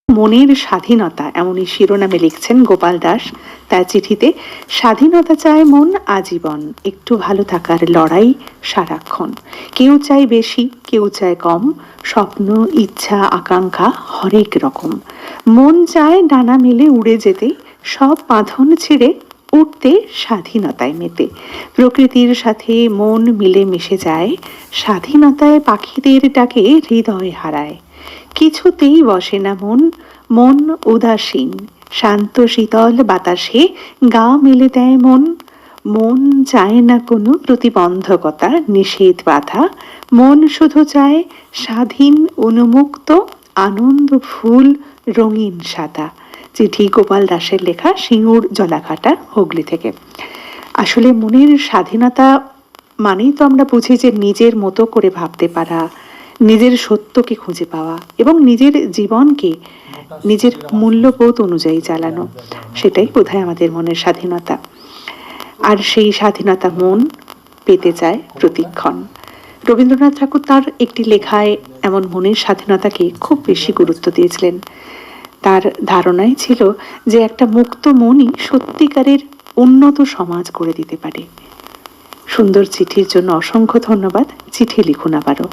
মনের স্বাধীনতা এমনই শিরোনামে লিখছেন গোপাল দাস তার চিঠিতে। স্বাধীনতা চায় মন আজীবন, একটু ভালো থাকার লড়াই সারাক্ষণ। কেউ চায় বেশি, কেউ চায় কম, স্বপ্ন ইচ্ছা আকাঙ্ক্ষা হরেক রকম। মন চায় ডানা মেলে উড়ে যেতে, সব বাঁধন ছেড়ে উঠতে স্বাধীনতায় মেতে। প্রকৃতির সাথে মন মিলে মিশে যায়, স্বাধীনতায় পাখিদের ডাকে হৃদয় হারায়। কিছুতেই বসে না মন, মন উদাসীন, শান্ত শীতল বাতাসে গা মেলে দেয় মন। মন চায় না কোনো প্রতিবন্ধকতা নিষেধ বাধা, মন শুধু চায় স্বাধীন উন্মুক্ত আনন্দ ফুল রঙিন সাদা। চিঠি গোপাল দাসের লেখা, সিঙ্গুর জলাঘাটা, হুগলি থেকে। আসলে মনের স্বাধীনতা মানেই তো আমরা বুঝি যে নিজের মতো করে ভাবতে পারা, নিজের সত্যকে খুঁজে পাওয়া এবং নিজের জীবনকে নিজের মূল্যবোধ অনুযায়ী চালানো। সেটাই বোধহয় আমাদের মনের স্বাধীনতা। আর সেই স্বাধীনতা মন পেতে চায় প্রতিক্ষণ। রবীন্দ্রনাথ ঠাকুর তার একটি লেখায় এমন মনের স্বাধীনতাকে খুব বেশি গুরুত্ব দিয়েছিলেন। তার ধারণাই ছিল যে একটা মুক্ত মনই সত্যিকারের উন্নত সমাজ করে দিতে পারে। সুন্দর চিঠির জন্য অসংখ্য ধন্যবাদ। চিঠি লিখুন আবারও।